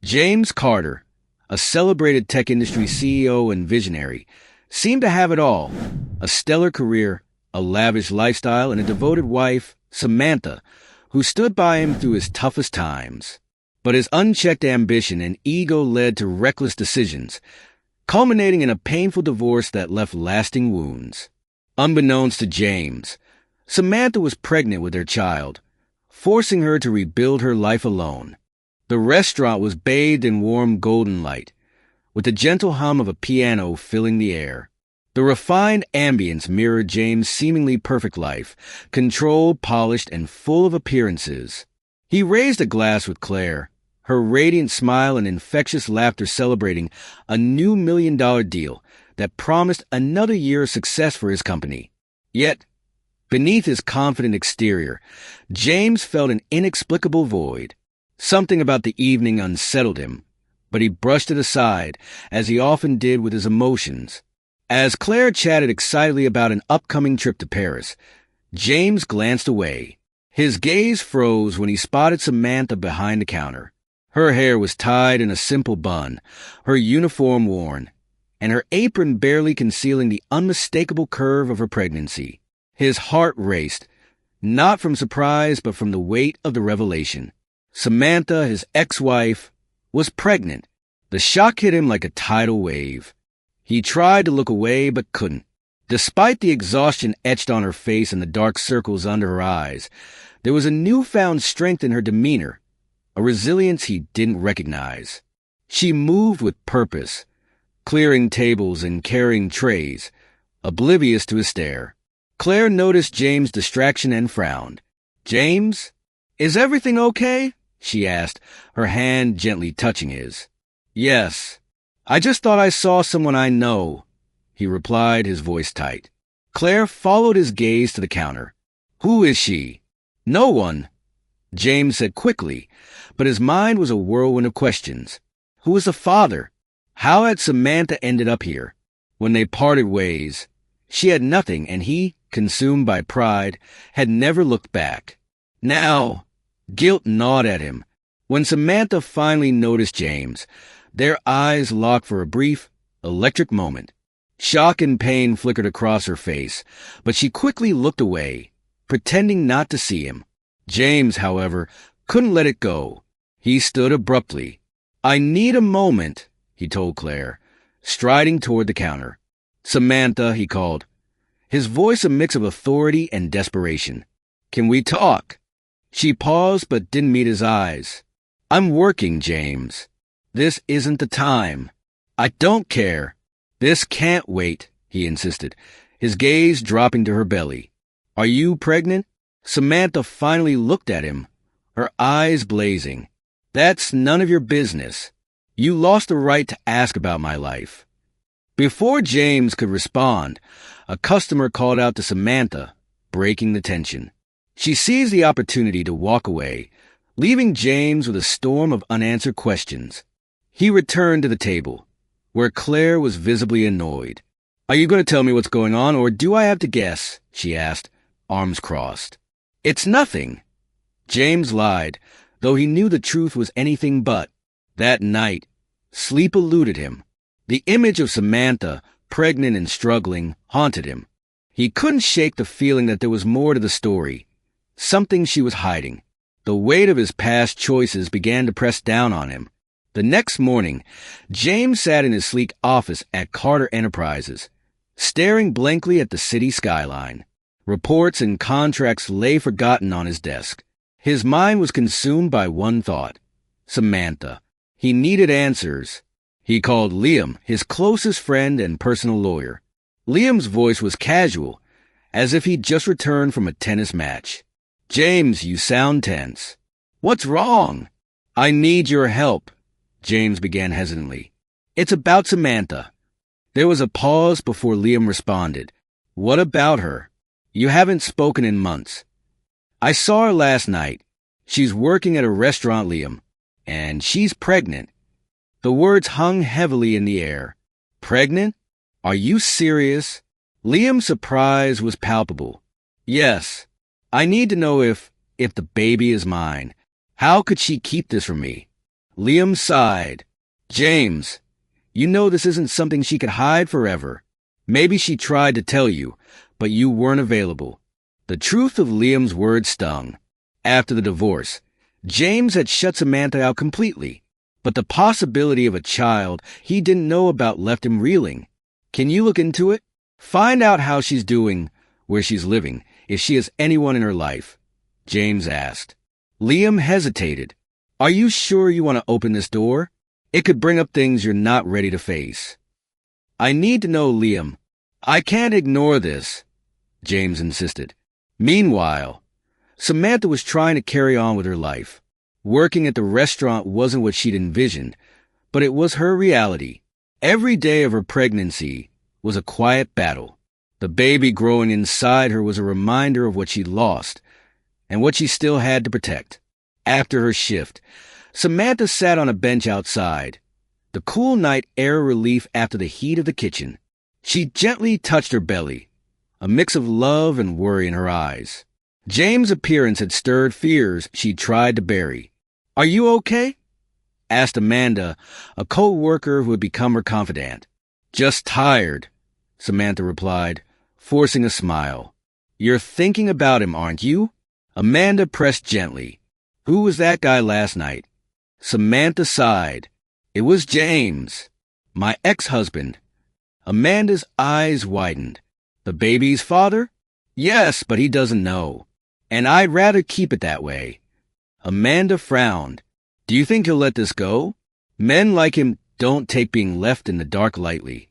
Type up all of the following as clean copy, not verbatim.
James Carter, a celebrated tech industry CEO and visionary, seemed to have it all: a stellar career, a lavish lifestyle, and a devoted wife, Samantha, who stood by him through his toughest times. But his unchecked ambition and ego led to reckless decisions, culminating in a painful divorce that left lasting wounds. Unbeknownst to James, Samantha was pregnant with their child, forcing her to rebuild her life alone. The restaurant was bathed in warm golden light, with the gentle hum of a piano filling the air. The refined ambience mirrored James' seemingly perfect life, controlled, polished, and full of appearances. He raised a glass with Claire, her radiant smile and infectious laughter celebrating a new $1 million deal that promised another year of success for his company. Yet, beneath his confident exterior, James felt an inexplicable void. Something about the evening unsettled him, but he brushed it aside, as he often did with his emotions. As Claire chatted excitedly about an upcoming trip to Paris, James glanced away. His gaze froze when he spotted Samantha behind the counter. Her hair was tied in a simple bun, her uniform worn, and her apron barely concealing the unmistakable curve of her pregnancy. His heart raced, not from surprise but from the weight of the revelation. Samantha, his ex-wife, was pregnant. The shock hit him like a tidal wave. He tried to look away but couldn't. Despite the exhaustion etched on her face and the dark circles under her eyes, there was a newfound strength in her demeanor, a resilience he didn't recognize. She moved with purpose, clearing tables and carrying trays, oblivious to his stare. Claire noticed James' distraction and frowned. "James, is everything okay?" she asked, her hand gently touching his. "Yes. I just thought I saw someone I know," he replied, his voice tight. Claire followed his gaze to the counter. "Who is she?" "No one," James said quickly, but his mind was a whirlwind of questions. Who was the father? How had Samantha ended up here? When they parted ways, she had nothing, and he, consumed by pride, had never looked back. Now, guilt gnawed at him. When Samantha finally noticed James, their eyes locked for a brief, electric moment. Shock and pain flickered across her face, but she quickly looked away, pretending not to see him. James, however, couldn't let it go. He stood abruptly. "I need a moment," he told Claire, striding toward the counter. "Samantha," he called, his voice a mix of authority and desperation. "Can we talk?" She paused but didn't meet his eyes. "I'm working, James. This isn't the time." "I don't care. This can't wait," he insisted, his gaze dropping to her belly. "Are you pregnant?" Samantha finally looked at him, her eyes blazing. "That's none of your business. You lost the right to ask about my life." Before James could respond, a customer called out to Samantha, breaking the tension. She seized the opportunity to walk away, leaving James with a storm of unanswered questions. He returned to the table, where Claire was visibly annoyed. "Are you going to tell me what's going on, or do I have to guess?" she asked, arms crossed. "It's nothing." James lied, though he knew the truth was anything but. That night, sleep eluded him. The image of Samantha, pregnant and struggling, haunted him. He couldn't shake the feeling that there was more to the story, something she was hiding. The weight of his past choices began to press down on him. The next morning, James sat in his sleek office at Carter Enterprises, staring blankly at the city skyline. Reports and contracts lay forgotten on his desk. His mind was consumed by one thought: Samantha. He needed answers. He called Liam, his closest friend and personal lawyer. Liam's voice was casual, as if he'd just returned from a tennis match. "James, you sound tense. What's wrong?" "I need your help," James began hesitantly. "It's about Samantha." There was a pause before Liam responded. "What about her? You haven't spoken in months." "I saw her last night. She's working at a restaurant, Liam, and she's pregnant." The words hung heavily in the air. "Pregnant? Are you serious?" Liam's surprise was palpable. "Yes. I need to know if the baby is mine. How could she keep this from me?" Liam sighed. James, you know this isn't something she could hide forever. Maybe she tried to tell you, but you weren't available. The truth of Liam's words stung. After the divorce, James had shut Samantha out completely, but the possibility of a child he didn't know about left him reeling. Can you look into it? Find out how she's doing, where she's living, if she has anyone in her life, James asked. Liam hesitated. Are you sure you want to open this door? It could bring up things you're not ready to face. I need to know, Liam. I can't ignore this, James insisted. Meanwhile, Samantha was trying to carry on with her life. Working at the restaurant wasn't what she'd envisioned, but it was her reality. Every day of her pregnancy was a quiet battle. The baby growing inside her was a reminder of what she'd lost and what she still had to protect. After her shift, Samantha sat on a bench outside, the cool night air relief after the heat of the kitchen. She gently touched her belly, a mix of love and worry in her eyes. James' appearance had stirred fears she tried to bury. Are you okay? Asked Amanda, a co-worker who had become her confidant. Just tired, Samantha replied, forcing a smile. You're thinking about him, aren't you? Amanda pressed gently. Who was that guy last night? Samantha sighed. It was James, my ex-husband. Amanda's eyes widened. The baby's father? Yes, but he doesn't know. And I'd rather keep it that way. Amanda frowned. Do you think he'll let this go? Men like him don't take being left in the dark lightly.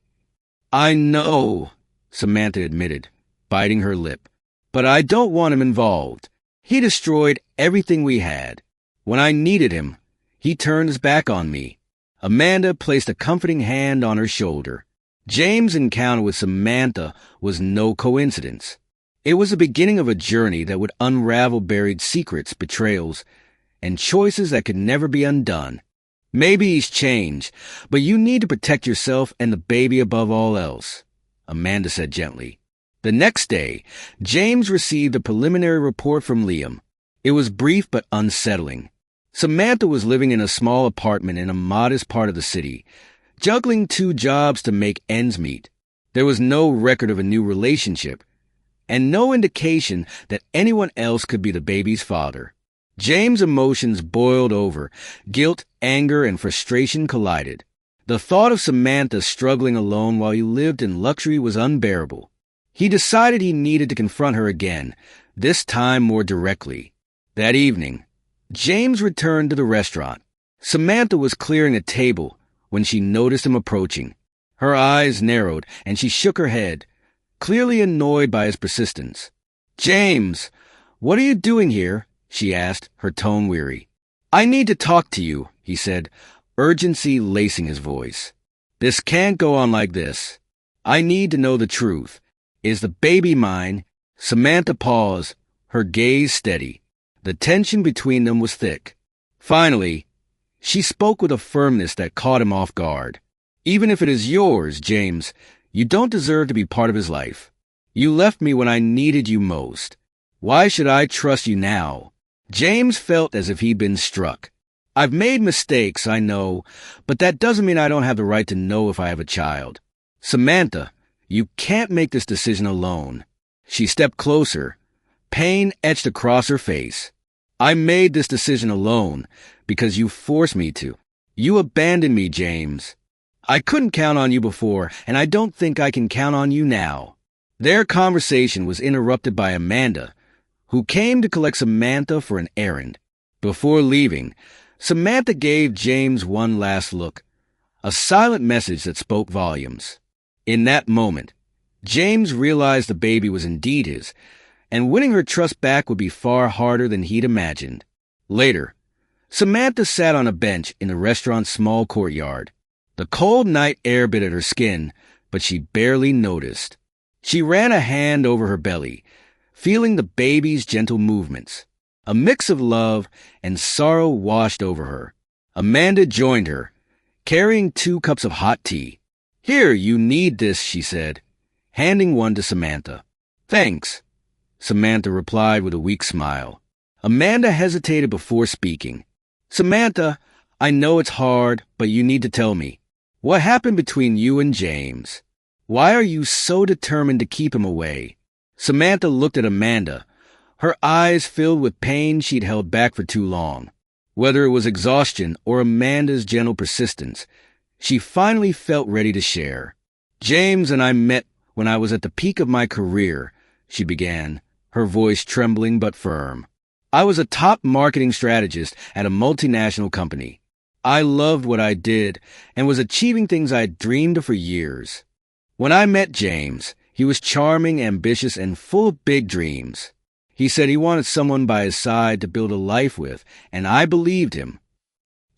I know, Samantha admitted, biting her lip. But I don't want him involved. He destroyed everything we had. When I needed him, he turned his back on me. Amanda placed a comforting hand on her shoulder. James' encounter with Samantha was no coincidence. It was the beginning of a journey that would unravel buried secrets, betrayals, and choices that could never be undone. Maybe he's changed, but you need to protect yourself and the baby above all else, Amanda said gently. The next day, James received a preliminary report from Liam. It was brief but unsettling. Samantha was living in a small apartment in a modest part of the city, juggling 2 jobs to make ends meet. There was no record of a new relationship, and no indication that anyone else could be the baby's father. James' emotions boiled over. Guilt, anger, and frustration collided. The thought of Samantha struggling alone while he lived in luxury was unbearable. He decided he needed to confront her again, this time more directly. That evening, James returned to the restaurant. Samantha was clearing a table when she noticed him approaching. Her eyes narrowed, and she shook her head, clearly annoyed by his persistence. James, what are you doing here? She asked, her tone weary. I need to talk to you, he said, urgency lacing his voice. This can't go on like this. I need to know the truth. Is the baby mine? Samantha paused, her gaze steady. The tension between them was thick. Finally, she spoke with a firmness that caught him off guard. Even if it is yours, James, you don't deserve to be part of his life. You left me when I needed you most. Why should I trust you now? James felt as if he'd been struck. I've made mistakes, I know, but that doesn't mean I don't have the right to know if I have a child. Samantha, you can't make this decision alone. She stepped closer. Pain etched across her face. I made this decision alone because you forced me to. You abandoned me, James. I couldn't count on you before, and I don't think I can count on you now. Their conversation was interrupted by Amanda, who came to collect Samantha for an errand. Before leaving, Samantha gave James one last look, a silent message that spoke volumes. In that moment, James realized the baby was indeed his, and winning her trust back would be far harder than he'd imagined. Later, Samantha sat on a bench in the restaurant's small courtyard. The cold night air bit at her skin, but she barely noticed. She ran a hand over her belly, feeling the baby's gentle movements. A mix of love and sorrow washed over her. Amanda joined her, carrying 2 cups of hot tea. Here, you need this, she said, handing one to Samantha. Thanks, Samantha replied with a weak smile. Amanda hesitated before speaking. Samantha, I know it's hard, but you need to tell me. What happened between you and James? Why are you so determined to keep him away?" Samantha looked at Amanda, her eyes filled with pain she'd held back for too long. Whether it was exhaustion or Amanda's gentle persistence, she finally felt ready to share. "James and I met when I was at the peak of my career," she began, her voice trembling but firm. "I was a top marketing strategist at a multinational company. I loved what I did and was achieving things I'd dreamed of for years. When I met James, he was charming, ambitious, and full of big dreams. He said he wanted someone by his side to build a life with, and I believed him."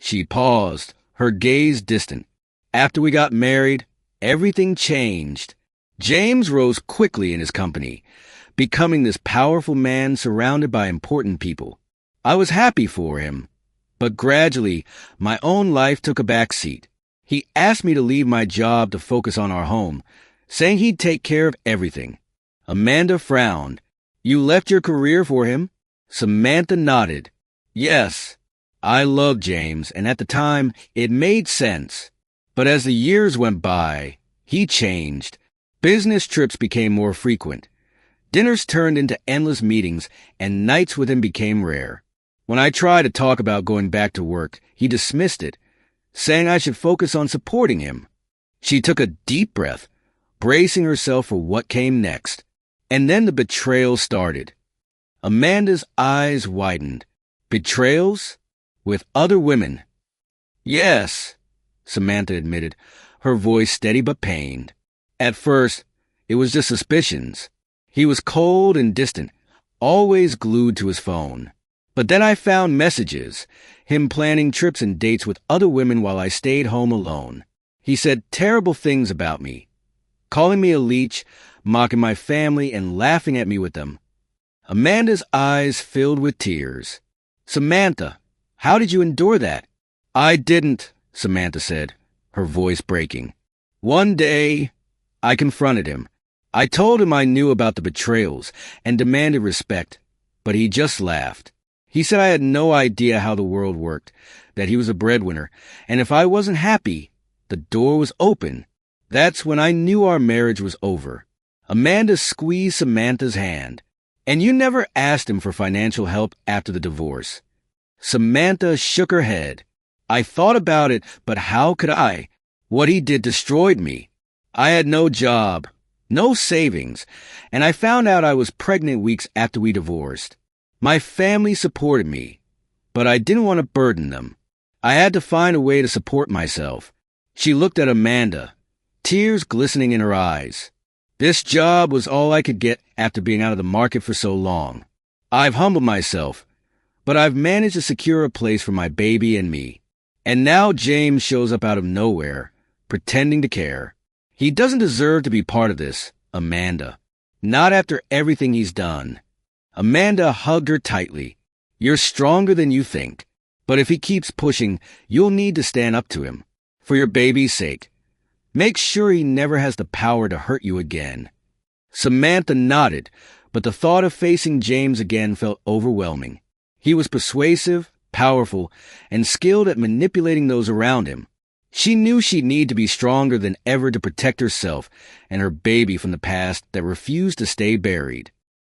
She paused, her gaze distant. "After we got married, everything changed. James rose quickly in his company, becoming this powerful man surrounded by important people. I was happy for him, but gradually, my own life took a back seat. He asked me to leave my job to focus on our home, saying he'd take care of everything." Amanda frowned. "You left your career for him?" Samantha nodded. "Yes, I loved James, and at the time, it made sense. But as the years went by, he changed. Business trips became more frequent. Dinners turned into endless meetings, and nights with him became rare. When I tried to talk about going back to work, he dismissed it, saying I should focus on supporting him." She took a deep breath, bracing herself for what came next. And then the betrayal started. Amanda's eyes widened. "Betrayals? With other women?" "Yes," Samantha admitted, her voice steady but pained. "At first, it was just suspicions. He was cold and distant, always glued to his phone. But then I found messages, him planning trips and dates with other women while I stayed home alone. He said terrible things about me, calling me a leech, mocking my family, and laughing at me with them." Amanda's eyes filled with tears. "Samantha, how did you endure that?" "I didn't," Samantha said, her voice breaking. "One day, I confronted him. I told him I knew about the betrayals and demanded respect, but he just laughed. He said I had no idea how the world worked, that he was a breadwinner, and if I wasn't happy, the door was open. That's when I knew our marriage was over." Amanda squeezed Samantha's hand. "And you never asked him for financial help after the divorce?" Samantha shook her head. "I thought about it, but how could I? What he did destroyed me. I had no job, no savings, and I found out I was pregnant weeks after we divorced. My family supported me, but I didn't want to burden them. I had to find a way to support myself." She looked at Amanda, tears glistening in her eyes. "This job was all I could get after being out of the market for so long. I've humbled myself, but I've managed to secure a place for my baby and me. And now James shows up out of nowhere, pretending to care. He doesn't deserve to be part of this, Amanda. Not after everything he's done." Amanda hugged her tightly. "You're stronger than you think. But if he keeps pushing, you'll need to stand up to him. For your baby's sake. Make sure he never has the power to hurt you again." Samantha nodded, but the thought of facing James again felt overwhelming. He was persuasive, powerful, and skilled at manipulating those around him. She knew she'd need to be stronger than ever to protect herself and her baby from the past that refused to stay buried.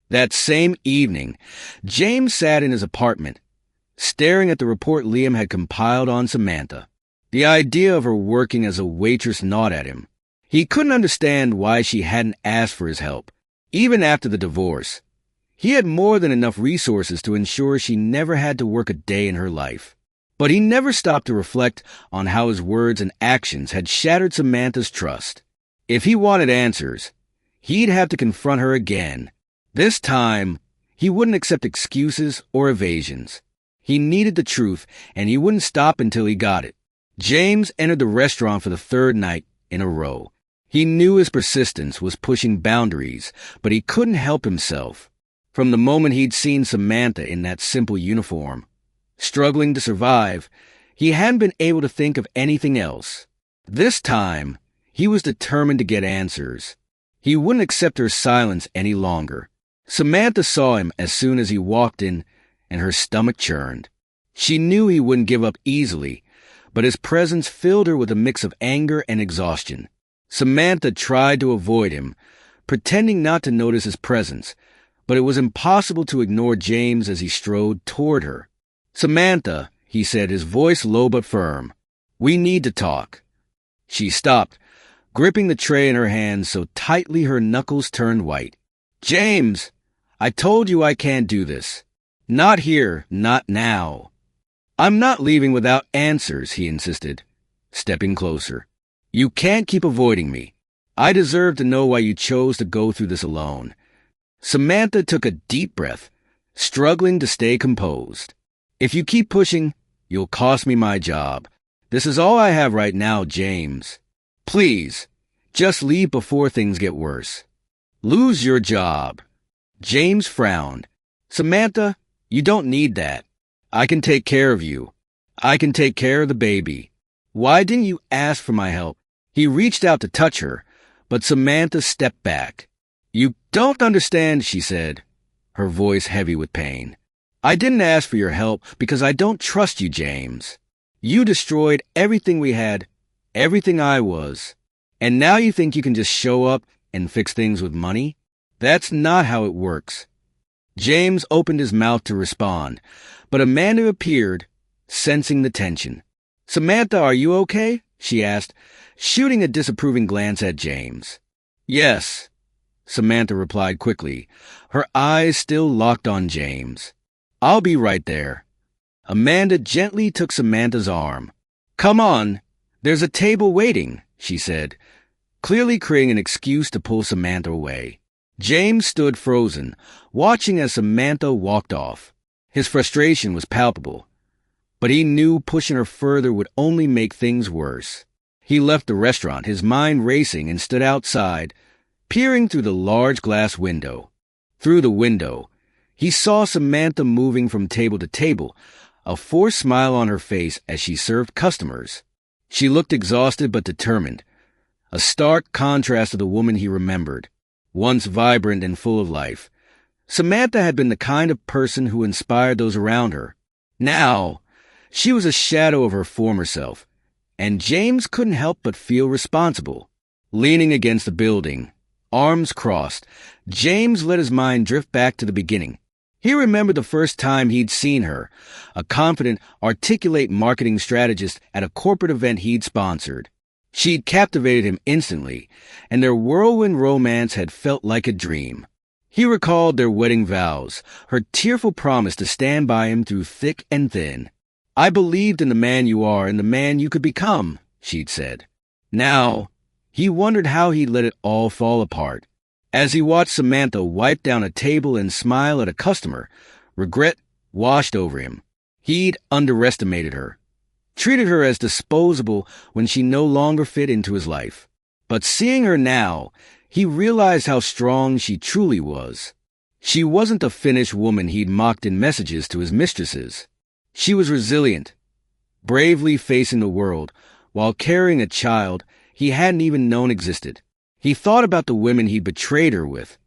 That same evening, James sat in his apartment, staring at the report Liam had compiled on Samantha. The idea of her working as a waitress gnawed at him. He couldn't understand why she hadn't asked for his help, even after the divorce. He had more than enough resources to ensure she never had to work a day in her life. But he never stopped to reflect on how his words and actions had shattered Samantha's trust. If he wanted answers, he'd have to confront her again. This time, he wouldn't accept excuses or evasions. He needed the truth, and he wouldn't stop until he got it. James entered the restaurant for the third night in a row. He knew his persistence was pushing boundaries, but he couldn't help himself. From the moment he'd seen Samantha in that simple uniform, struggling to survive, he hadn't been able to think of anything else. This time, he was determined to get answers. He wouldn't accept her silence any longer. Samantha saw him as soon as he walked in, and her stomach churned. She knew he wouldn't give up easily, but his presence filled her with a mix of anger and exhaustion. Samantha tried to avoid him, pretending not to notice his presence, but it was impossible to ignore James as he strode toward her. "Samantha," he said, his voice low but firm, "we need to talk." She stopped, gripping the tray in her hands so tightly her knuckles turned white. "James, I told you I can't do this. Not here, not now." "I'm not leaving without answers," he insisted, stepping closer. "You can't keep avoiding me. I deserve to know why you chose to go through this alone." Samantha took a deep breath, struggling to stay composed. "If you keep pushing, you'll cost me my job. This is all I have right now, James. Please, just leave before things get worse." "Lose your job." James frowned. "Samantha, you don't need that. I can take care of you. I can take care of the baby. Why didn't you ask for my help?" He reached out to touch her, but Samantha stepped back. "You don't understand," she said, her voice heavy with pain. "I didn't ask for your help because I don't trust you, James. You destroyed everything we had, everything I was. And now you think you can just show up and fix things with money? That's not how it works." James opened his mouth to respond, but Amanda appeared, sensing the tension. "Samantha, are you okay?" she asked, shooting a disapproving glance at James. "Yes," Samantha replied quickly, her eyes still locked on James. "I'll be right there." Amanda gently took Samantha's arm. "Come on, there's a table waiting," she said, clearly creating an excuse to pull Samantha away. James stood frozen, watching as Samantha walked off. His frustration was palpable, but he knew pushing her further would only make things worse. He left the restaurant, his mind racing, and stood outside, peering through the large glass window. Through the window, he saw Samantha moving from table to table, a forced smile on her face as she served customers. She looked exhausted but determined, a stark contrast to the woman he remembered, once vibrant and full of life. Samantha had been the kind of person who inspired those around her. Now, she was a shadow of her former self, and James couldn't help but feel responsible. Leaning against the building, arms crossed, James let his mind drift back to the beginning. He remembered the first time he'd seen her, a confident, articulate marketing strategist at a corporate event he'd sponsored. She'd captivated him instantly, and their whirlwind romance had felt like a dream. He recalled their wedding vows, her tearful promise to stand by him through thick and thin. "I believed in the man you are and the man you could become," she'd said. Now, he wondered how he'd let it all fall apart. As he watched Samantha wipe down a table and smile at a customer, regret washed over him. He'd underestimated her, treated her as disposable when she no longer fit into his life. But seeing her now, he realized how strong she truly was. She wasn't the finished woman he'd mocked in messages to his mistresses. She was resilient, bravely facing the world, while carrying a child he hadn't even known existed. He thought about the women he'd betrayed her with.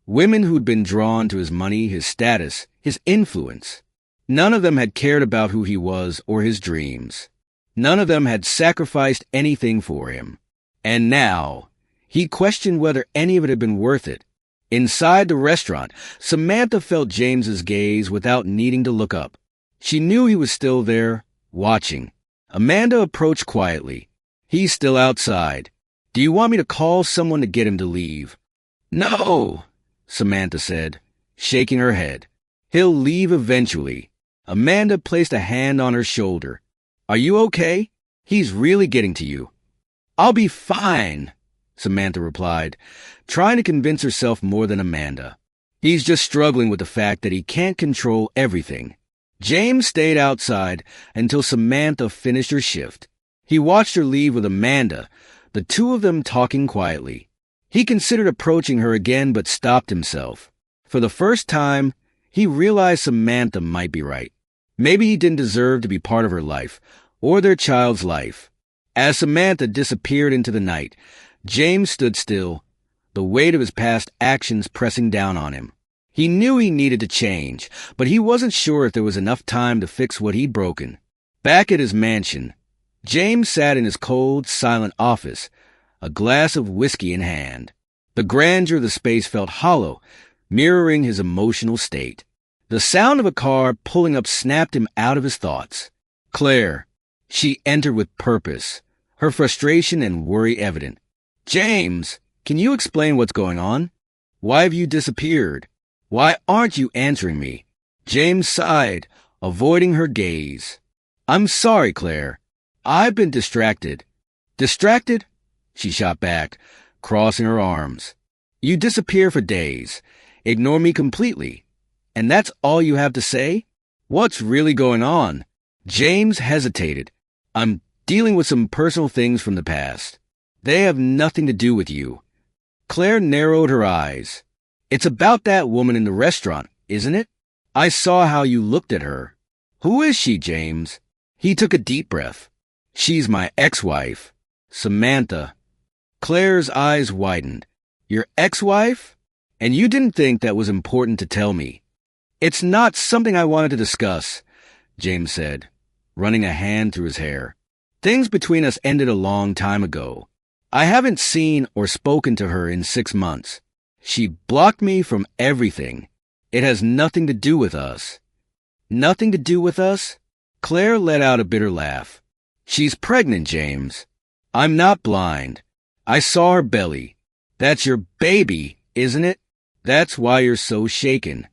Women who'd been drawn to his money, his status, his influence. None of them had cared about who he was or his dreams. None of them had sacrificed anything for him. And now, he questioned whether any of it had been worth it. Inside the restaurant, Samantha felt James's gaze without needing to look up. She knew he was still there, watching. Amanda approached quietly. "He's still outside. Do you want me to call someone to get him to leave?" "No," Samantha said, shaking her head. "He'll leave eventually." Amanda placed a hand on her shoulder. "Are you okay? He's really getting to you." "I'll be fine," Samantha replied, trying to convince herself more than Amanda. He's just struggling with the fact that he can't control everything. James stayed outside until Samantha finished her shift. He watched her leave with Amanda, the two of them talking quietly. He considered approaching her again but stopped himself. For the first time, he realized Samantha might be right. Maybe he didn't deserve to be part of her life, or their child's life. As Samantha disappeared into the night, James stood still, the weight of his past actions pressing down on him. He knew he needed to change, but he wasn't sure if there was enough time to fix what he'd broken. Back at his mansion, James sat in his cold, silent office, a glass of whiskey in hand. The grandeur of the space felt hollow, mirroring his emotional state. The sound of a car pulling up snapped him out of his thoughts. Claire. She entered with purpose, her frustration and worry evident. James, can you explain what's going on? Why have you disappeared? Why aren't you answering me? James sighed, avoiding her gaze. I'm sorry, Claire. I've been distracted. Distracted? She shot back, crossing her arms. You disappear for days, ignore me completely, and that's all you have to say? What's really going on? James hesitated. I'm dealing with some personal things from the past. They have nothing to do with you. Claire narrowed her eyes. It's about that woman in the restaurant, isn't it? I saw how you looked at her. Who is she, James? He took a deep breath. She's my ex-wife, Samantha. Claire's eyes widened. Your ex-wife? And you didn't think that was important to tell me. It's not something I wanted to discuss, James said, running a hand through his hair. Things between us ended a long time ago. I haven't seen or spoken to her in 6 months. She blocked me from everything. It has nothing to do with us. Nothing to do with us? Claire let out a bitter laugh. She's pregnant, James. I'm not blind. I saw her belly. That's your baby, isn't it? That's why you're so shaken.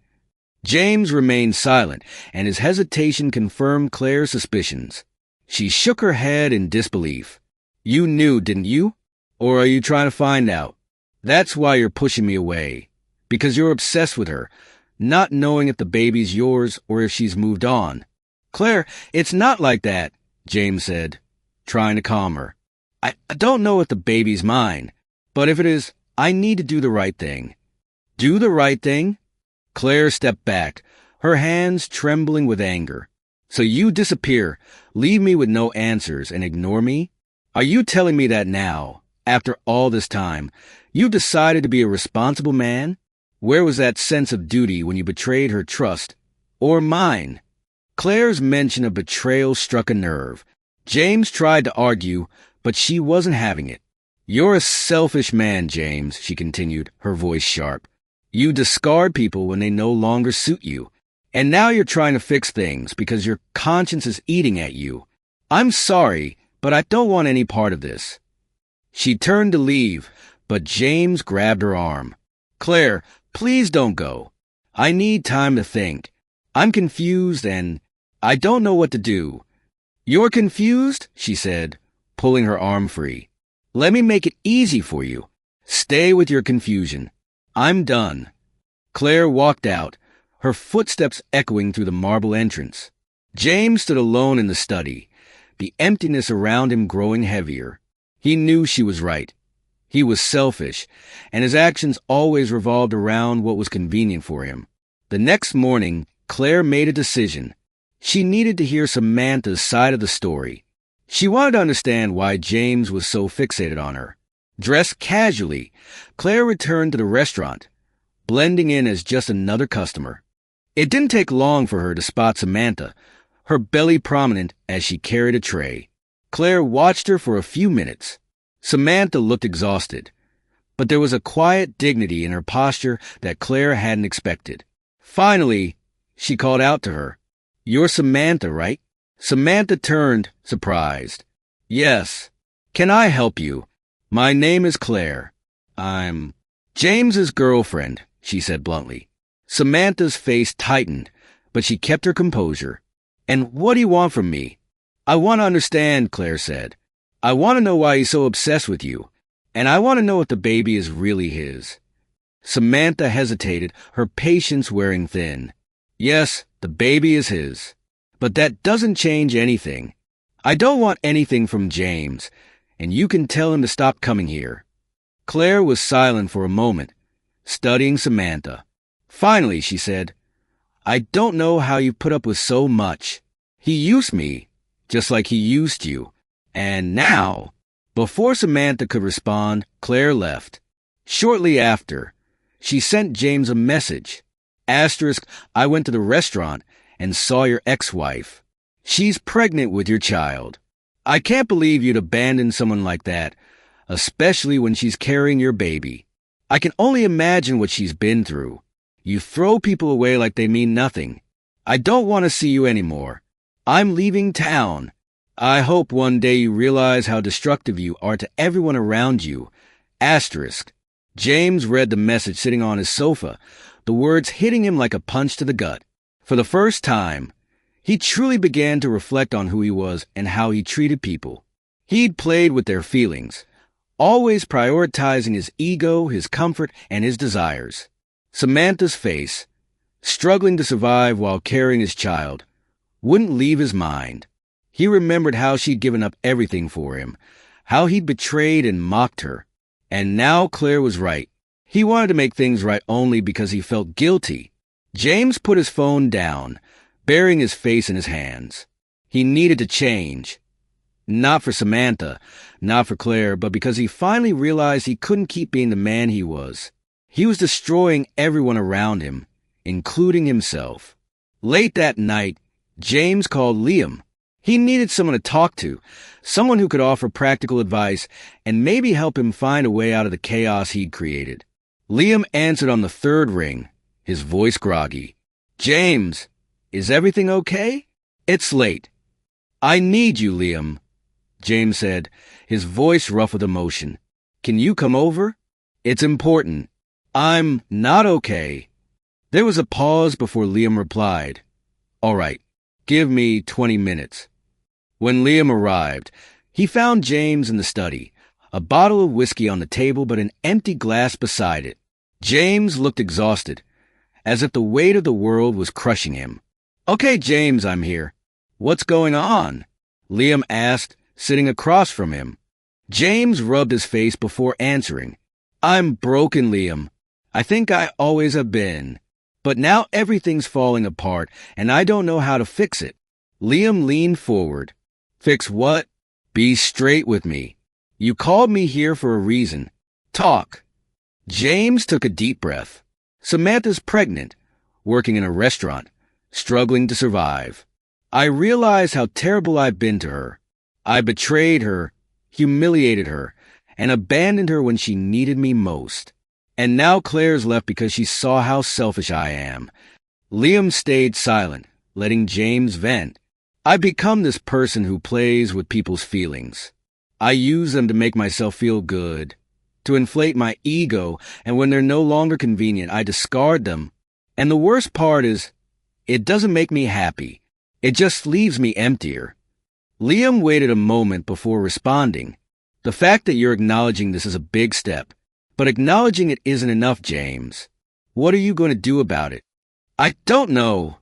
James remained silent, and his hesitation confirmed Claire's suspicions. She shook her head in disbelief. You knew, didn't you? Or are you trying to find out? That's why you're pushing me away. Because you're obsessed with her, not knowing if the baby's yours or if she's moved on. Claire, it's not like that, James said, trying to calm her. I don't know if the baby's mine, but if it is, I need to do the right thing. Do the right thing? Claire stepped back, her hands trembling with anger. So you disappear, leave me with no answers, and ignore me? Are you telling me that now, after all this time, you've decided to be a responsible man? Where was that sense of duty when you betrayed her trust? Or mine? Claire's mention of betrayal struck a nerve. James tried to argue, but she wasn't having it. You're a selfish man, James, she continued, her voice sharp. You discard people when they no longer suit you. And now you're trying to fix things because your conscience is eating at you. I'm sorry, but I don't want any part of this. She turned to leave, but James grabbed her arm. Claire, please don't go. I need time to think. I'm confused and I don't know what to do. You're confused? She said, pulling her arm free. Let me make it easy for you. Stay with your confusion. I'm done. Claire walked out, her footsteps echoing through the marble entrance. James stood alone in the study, the emptiness around him growing heavier. He knew she was right. He was selfish, and his actions always revolved around what was convenient for him. The next morning, Claire made a decision. She needed to hear Samantha's side of the story. She wanted to understand why James was so fixated on her. Dressed casually, Claire returned to the restaurant, blending in as just another customer. It didn't take long for her to spot Samantha, her belly prominent as she carried a tray. Claire watched her for a few minutes. Samantha looked exhausted, but there was a quiet dignity in her posture that Claire hadn't expected. Finally, she called out to her, You're Samantha, right? Samantha turned, surprised. Yes. Can I help you? My name is Claire. I'm James's girlfriend, she said bluntly. Samantha's face tightened, but she kept her composure. And what do you want from me? I want to understand, Claire said. I want to know why he's so obsessed with you, and I want to know if the baby is really his. Samantha hesitated, her patience wearing thin. Yes, the baby is his. But that doesn't change anything. I don't want anything from James, and you can tell him to stop coming here. Claire was silent for a moment, studying Samantha. Finally, she said, I don't know how you put up with so much. He used me, just like he used you. And now, before Samantha could respond, Claire left. Shortly after, she sent James a message. Asterisk, I went to the restaurant and saw your ex-wife. She's pregnant with your child. I can't believe you'd abandon someone like that, especially when she's carrying your baby. I can only imagine what she's been through. You throw people away like they mean nothing. I don't want to see you anymore. I'm leaving town. I hope one day you realize how destructive you are to everyone around you. Asterisk. James read the message sitting on his sofa, the words hitting him like a punch to the gut. For the first time, he truly began to reflect on who he was and how he treated people. He'd played with their feelings, always prioritizing his ego, his comfort, and his desires. Samantha's face, struggling to survive while carrying his child, wouldn't leave his mind. He remembered how she'd given up everything for him, how he'd betrayed and mocked her. And now Claire was right. He wanted to make things right only because he felt guilty. James put his phone down, burying his face in his hands. He needed to change. Not for Samantha, not for Claire, but because he finally realized he couldn't keep being the man he was. He was destroying everyone around him, including himself. Late that night, James called Liam. He needed someone to talk to, someone who could offer practical advice and maybe help him find a way out of the chaos he'd created. Liam answered on the third ring, his voice groggy. "James, is everything okay? It's late." "I need you, Liam," James said, his voice rough with emotion. "Can you come over? It's important." "I'm not okay." There was a pause before Liam replied. "All right, give me 20 minutes. When Liam arrived, he found James in the study, a bottle of whiskey on the table but an empty glass beside it. James looked exhausted, as if the weight of the world was crushing him. "Okay, James, I'm here. What's going on?" Liam asked, sitting across from him. James rubbed his face before answering. "I'm broken, Liam. I think I always have been. But now everything's falling apart, and I don't know how to fix it." Liam leaned forward. "Fix what?" "Be straight with me. You called me here for a reason. Talk." James took a deep breath. "Samantha's pregnant, working in a restaurant, struggling to survive. I realize how terrible I've been to her. I betrayed her, humiliated her, and abandoned her when she needed me most. And now Claire's left because she saw how selfish I am." Liam stayed silent, letting James vent. "I've become this person who plays with people's feelings. I use them to make myself feel good, to inflate my ego, and when they're no longer convenient, I discard them. And the worst part is, it doesn't make me happy. It just leaves me emptier." Liam waited a moment before responding. "The fact that you're acknowledging this is a big step, but acknowledging it isn't enough, James. What are you going to do about it?" "I don't know,"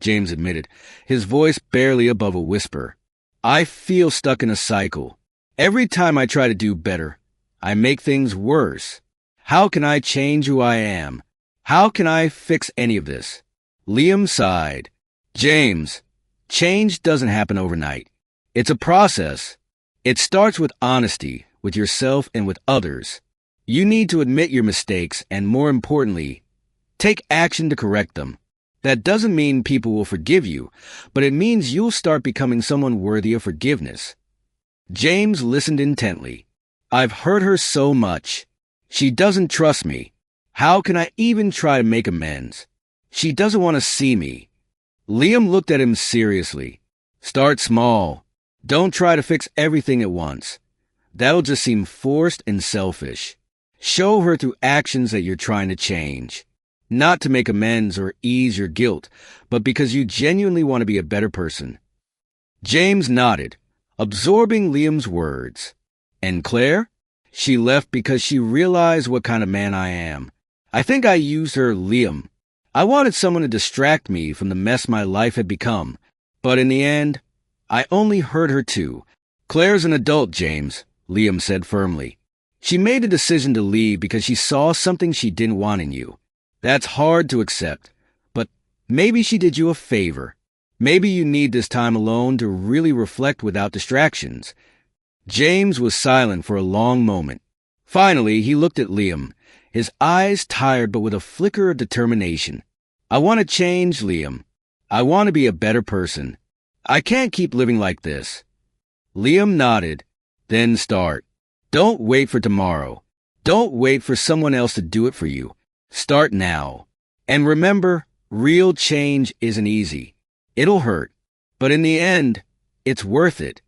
James admitted, his voice barely above a whisper. "I feel stuck in a cycle. Every time I try to do better, I make things worse. How can I change who I am? How can I fix any of this?" Liam sighed. "James, change doesn't happen overnight. It's a process. It starts with honesty, with yourself and with others. You need to admit your mistakes and, more importantly, take action to correct them. That doesn't mean people will forgive you, but it means you'll start becoming someone worthy of forgiveness." James listened intently. "I've hurt her so much. She doesn't trust me. How can I even try to make amends? She doesn't want to see me." Liam looked at him seriously. "Start small. Don't try to fix everything at once. That'll just seem forced and selfish. Show her through actions that you're trying to change. Not to make amends or ease your guilt, but because you genuinely want to be a better person." James nodded, absorbing Liam's words. "And Claire? She left because she realized what kind of man I am. I think I used her, Liam. I wanted someone to distract me from the mess my life had become. But in the end, I only hurt her too. Claire's an adult, James," Liam said firmly. "She made a decision to leave because she saw something she didn't want in you. That's hard to accept, but maybe she did you a favor. Maybe you need this time alone to really reflect without distractions." James was silent for a long moment. Finally, he looked at Liam, his eyes tired but with a flicker of determination. "I want to change, Liam. I want to be a better person. I can't keep living like this." Liam nodded. Then start. Don't wait for tomorrow. Don't wait for someone else to do it for you. Start now. And remember, real change isn't easy. It'll hurt. But in the end, it's worth it.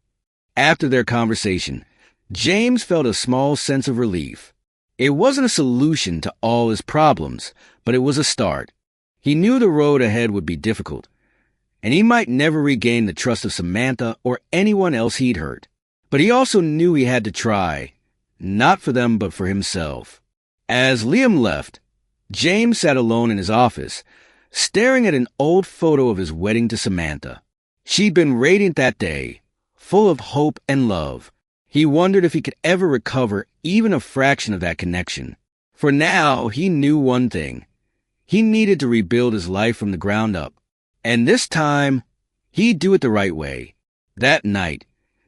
After their conversation, James felt a small sense of relief. It wasn't a solution to all his problems, but it was a start. He knew the road ahead would be difficult, and he might never regain the trust of Samantha or anyone else he'd hurt. But he also knew he had to try, not for them but for himself. As Liam left, James sat alone in his office, staring at an old photo of his wedding to Samantha. She'd been radiant that day, full of hope and love. He wondered if he could ever recover even a fraction of that connection. For now, he knew one thing. He needed to rebuild his life from the ground up. And this time, he'd do it the right way. That night,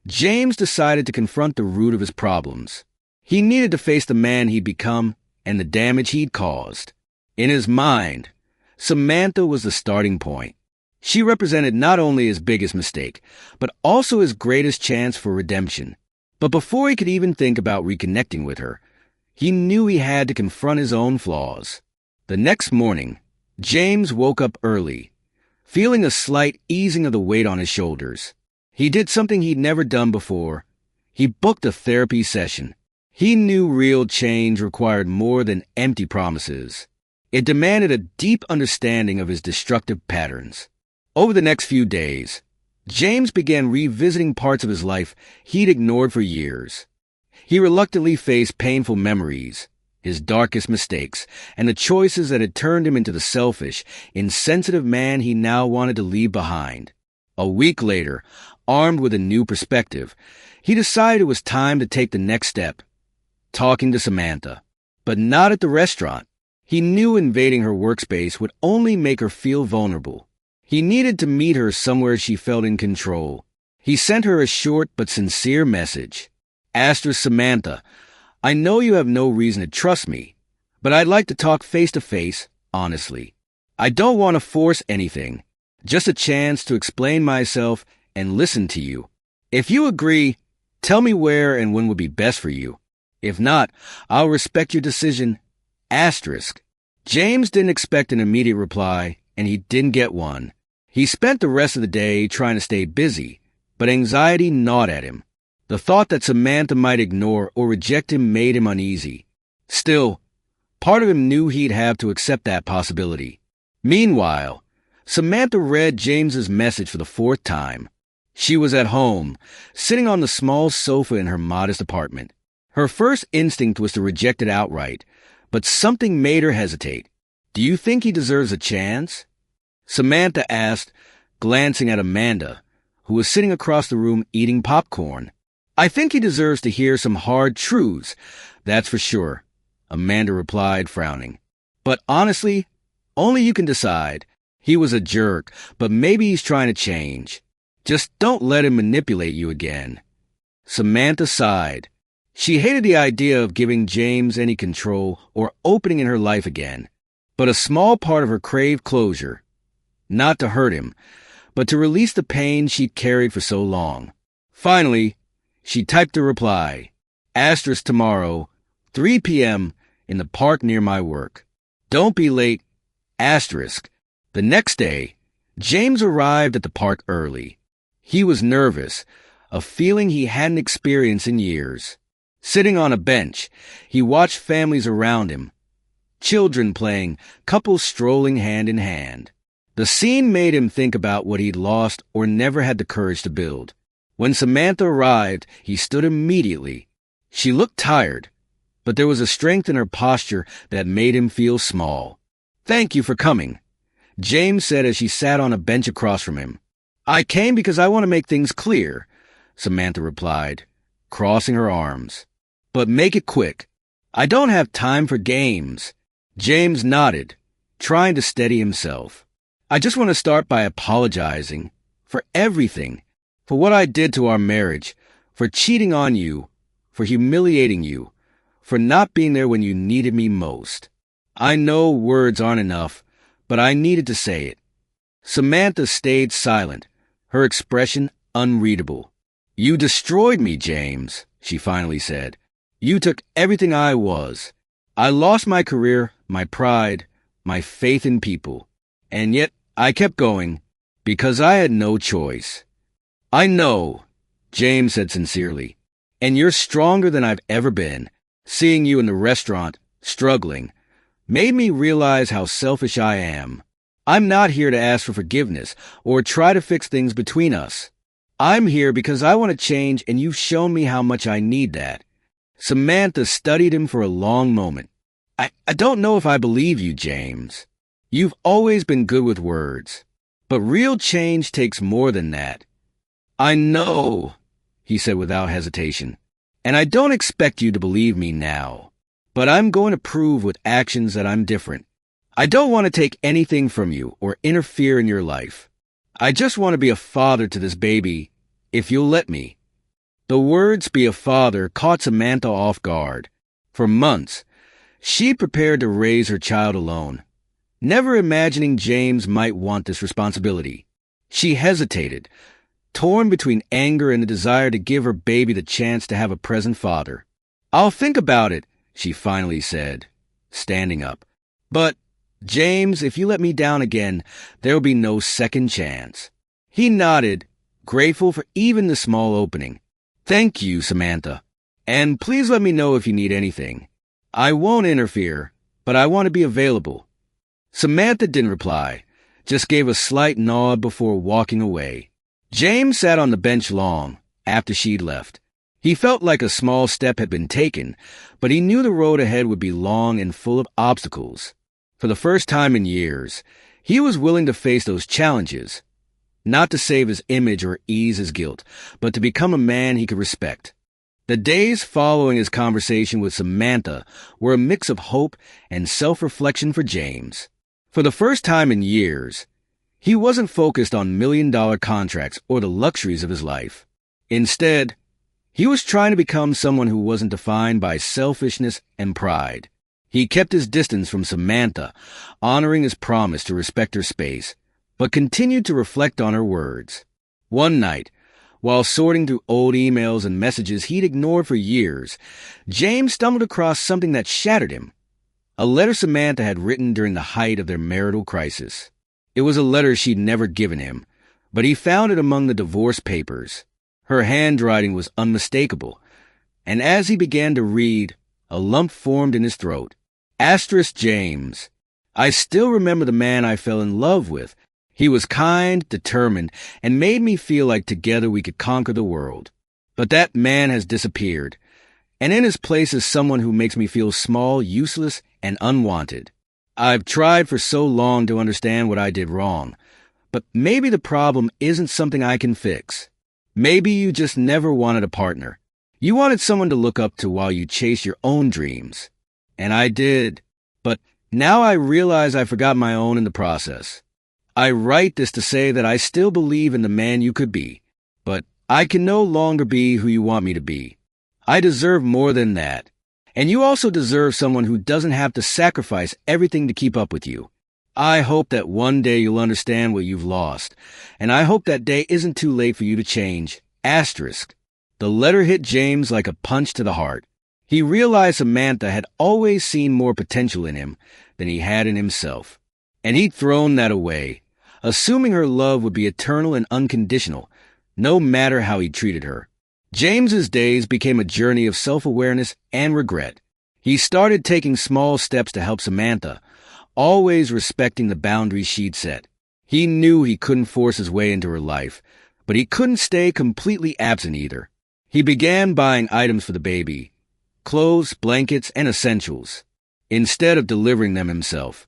James decided to confront the root of his problems. He needed to face the man he'd become and the damage he'd caused. In his mind, Samantha was the starting point. She represented not only his biggest mistake, but also his greatest chance for redemption. But before he could even think about reconnecting with her, he knew he had to confront his own flaws. The next morning, James woke up early, feeling a slight easing of the weight on his shoulders. He did something he'd never done before. He booked a therapy session. He knew real change required more than empty promises. It demanded a deep understanding of his destructive patterns. Over the next few days, James began revisiting parts of his life he'd ignored for years. He reluctantly faced painful memories, his darkest mistakes, and the choices that had turned him into the selfish, insensitive man he now wanted to leave behind. A week later, armed with a new perspective, he decided it was time to take the next step, talking to Samantha. But not at the restaurant. He knew invading her workspace would only make her feel vulnerable. He needed to meet her somewhere she felt in control. He sent her a short but sincere message. Asterisk Samantha, I know you have no reason to trust me, but I'd like to talk face to face, honestly. I don't want to force anything, just a chance to explain myself and listen to you. If you agree, tell me where and when would be best for you. If not, I'll respect your decision. Asterisk. James didn't expect an immediate reply, and he didn't get one. He spent the rest of the day trying to stay busy, but anxiety gnawed at him. The thought that Samantha might ignore or reject him made him uneasy. Still, part of him knew he'd have to accept that possibility. Meanwhile, Samantha read James's message for the fourth time. She was at home, sitting on the small sofa in her modest apartment. Her first instinct was to reject it outright, but something made her hesitate. Do you think he deserves a chance? Samantha asked, glancing at Amanda, who was sitting across the room eating popcorn. I think he deserves to hear some hard truths, that's for sure, Amanda replied, frowning. But honestly, only you can decide. He was a jerk, but maybe he's trying to change. Just don't let him manipulate you again. Samantha sighed. She hated the idea of giving James any control or opening in her life again. But a small part of her craved closure. Not to hurt him, but to release the pain she'd carried for so long. Finally, she typed a reply. Asterisk tomorrow, 3 p.m. in the park near my work. Don't be late. Asterisk. The next day, James arrived at the park early. He was nervous, a feeling he hadn't experienced in years. Sitting on a bench, he watched families around him. Children playing, couples strolling hand in hand. The scene made him think about what he'd lost or never had the courage to build. When Samantha arrived, he stood immediately. She looked tired, but there was a strength in her posture that made him feel small. Thank you for coming, James said as she sat on a bench across from him. I came because I want to make things clear, Samantha replied, crossing her arms. But make it quick. I don't have time for games. James nodded, trying to steady himself. I just want to start by apologizing for everything, for what I did to our marriage, for cheating on you, for humiliating you, for not being there when you needed me most. I know words aren't enough, but I needed to say it. Samantha stayed silent, her expression unreadable. "You destroyed me, James," she finally said. "You took everything I was. I lost my career, my pride, my faith in people. And yet I kept going because I had no choice." "I know," James said sincerely, "and you're stronger than I've ever been. Seeing you in the restaurant, struggling, made me realize how selfish I am. I'm not here to ask for forgiveness or try to fix things between us. I'm here because I want to change, and you've shown me how much I need that." Samantha studied him for a long moment. I don't know if I believe you, James. You've always been good with words. But real change takes more than that." "I know," he said without hesitation. "And I don't expect you to believe me now. But I'm going to prove with actions that I'm different. I don't want to take anything from you or interfere in your life. I just want to be a father to this baby, if you'll let me." The words "be a father" caught Samantha off guard. For months, she prepared to raise her child alone, never imagining James might want this responsibility. She hesitated, torn between anger and the desire to give her baby the chance to have a present father. "I'll think about it," she finally said, standing up. "But, James, if you let me down again, there'll be no second chance." He nodded, grateful for even the small opening. "Thank you, Samantha. And please let me know if you need anything. I won't interfere, but I want to be available." Samantha didn't reply, just gave a slight nod before walking away. James sat on the bench long after she'd left. He felt like a small step had been taken, but he knew the road ahead would be long and full of obstacles. For the first time in years, he was willing to face those challenges, not to save his image or ease his guilt, but to become a man he could respect. The days following his conversation with Samantha were a mix of hope and self-reflection for James. For the first time in years, he wasn't focused on million-dollar contracts or the luxuries of his life. Instead, he was trying to become someone who wasn't defined by selfishness and pride. He kept his distance from Samantha, honoring his promise to respect her space, but continued to reflect on her words. One night, while sorting through old emails and messages he'd ignored for years, James stumbled across something that shattered him. A letter Samantha had written during the height of their marital crisis. It was a letter she'd never given him, but he found it among the divorce papers. Her handwriting was unmistakable, and as he began to read, a lump formed in his throat. Asterisk James. "I still remember the man I fell in love with. He was kind, determined, and made me feel like together we could conquer the world. But that man has disappeared, and in his place is someone who makes me feel small, useless, and unwanted. I've tried for so long to understand what I did wrong, but maybe the problem isn't something I can fix. Maybe you just never wanted a partner. You wanted someone to look up to while you chase your own dreams. And I did, but now I realize I forgot my own in the process. I write this to say that I still believe in the man you could be, but I can no longer be who you want me to be. I deserve more than that. And you also deserve someone who doesn't have to sacrifice everything to keep up with you. I hope that one day you'll understand what you've lost, and I hope that day isn't too late for you to change. Asterisk." The letter hit James like a punch to the heart. He realized Samantha had always seen more potential in him than he had in himself, and he'd thrown that away, assuming her love would be eternal and unconditional, no matter how he treated her. James's days became a journey of self-awareness and regret. He started taking small steps to help Samantha, always respecting the boundaries she'd set. He knew he couldn't force his way into her life, but he couldn't stay completely absent either. He began buying items for the baby, clothes, blankets, and essentials, instead of delivering them himself.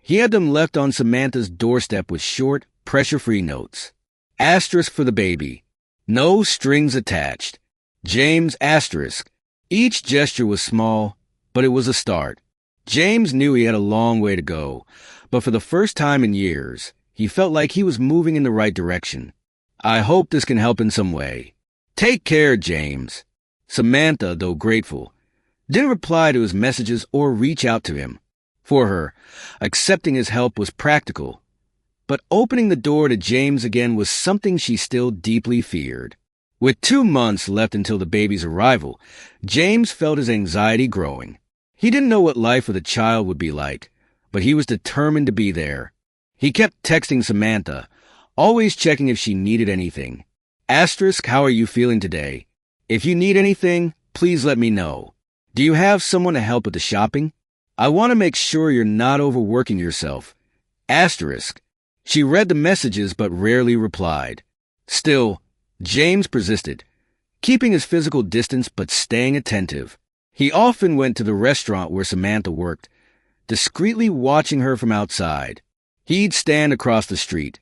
He had them left on Samantha's doorstep with short, pressure-free notes. Asterisk for the baby. No strings attached. James asterisk. Each gesture was small, but it was a start. James knew he had a long way to go, but for the first time in years, he felt like he was moving in the right direction. "I hope this can help in some way. Take care, James." Samantha, though grateful, didn't reply to his messages or reach out to him. For her, accepting his help was practical, but opening the door to James again was something she still deeply feared. With 2 months left until the baby's arrival, James felt his anxiety growing. He didn't know what life with a child would be like, but he was determined to be there. He kept texting Samantha, always checking if she needed anything. Asterisk, how are you feeling today? If you need anything, please let me know. Do you have someone to help with the shopping? I want to make sure you're not overworking yourself. Asterisk. She read the messages but rarely replied. Still, James persisted, keeping his physical distance but staying attentive. He often went to the restaurant where Samantha worked, discreetly watching her from outside. He'd stand across the street,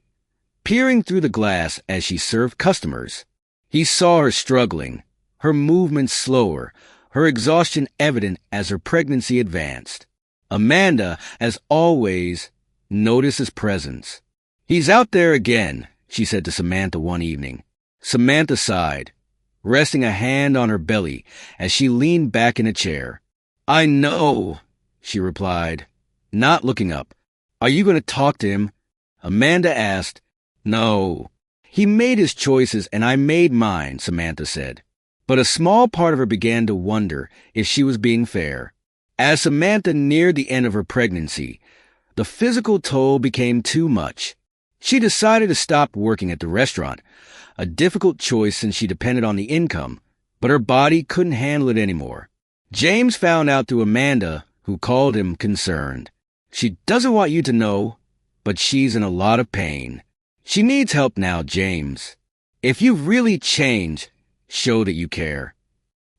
peering through the glass as she served customers. He saw her struggling, her movements slower, her exhaustion evident as her pregnancy advanced. Amanda, as always, noticed his presence. "He's out there again," she said to Samantha one evening. Samantha sighed, resting a hand on her belly as she leaned back in a chair. "I know," she replied, not looking up. "Are you going to talk to him?" Amanda asked. "No. He made his choices and I made mine," Samantha said. But a small part of her began to wonder if she was being fair. As Samantha neared the end of her pregnancy, the physical toll became too much. She decided to stop working at the restaurant, a difficult choice since she depended on the income, but her body couldn't handle it anymore. James found out through Amanda, who called him concerned. "She doesn't want you to know, but she's in a lot of pain. She needs help now, James. If you've really changed, show that you care."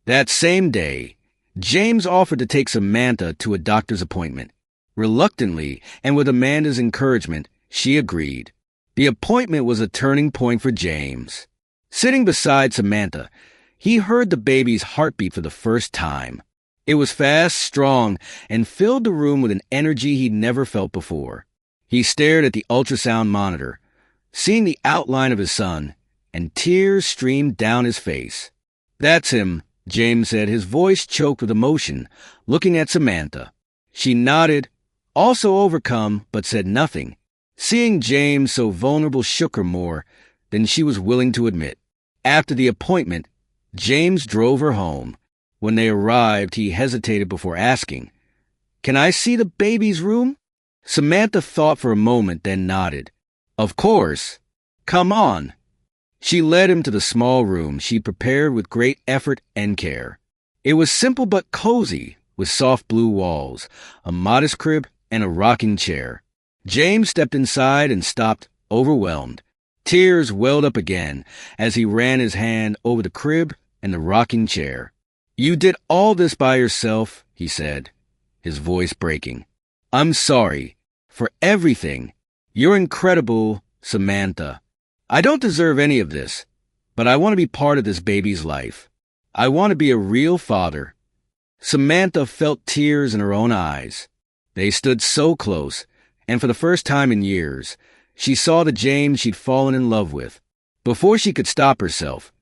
That same day, James offered to take Samantha to a doctor's appointment. Reluctantly, and with Amanda's encouragement, she agreed. The appointment was a turning point for James. Sitting beside Samantha, he heard the baby's heartbeat for the first time. It was fast, strong, and filled the room with an energy he'd never felt before. He stared at the ultrasound monitor, seeing the outline of his son, and tears streamed down his face. "That's him," James said, his voice choked with emotion, looking at Samantha. She nodded, also overcome, but said nothing. Seeing James so vulnerable shook her more than she was willing to admit. After the appointment, James drove her home. When they arrived, he hesitated before asking, "Can I see the baby's room?" Samantha thought for a moment, then nodded. "Of course. Come on." She led him to the small room she prepared with great effort and care. It was simple but cozy, with soft blue walls, a modest crib, and a rocking chair. James stepped inside and stopped, overwhelmed. Tears welled up again as he ran his hand over the crib and the rocking chair. "You did all this by yourself," he said, his voice breaking. "I'm sorry for everything. You're incredible, Samantha. I don't deserve any of this, but I want to be part of this baby's life. I want to be a real father." Samantha felt tears in her own eyes. They stood so close, and for the first time in years, she saw the James she'd fallen in love with. Before she could stop herself,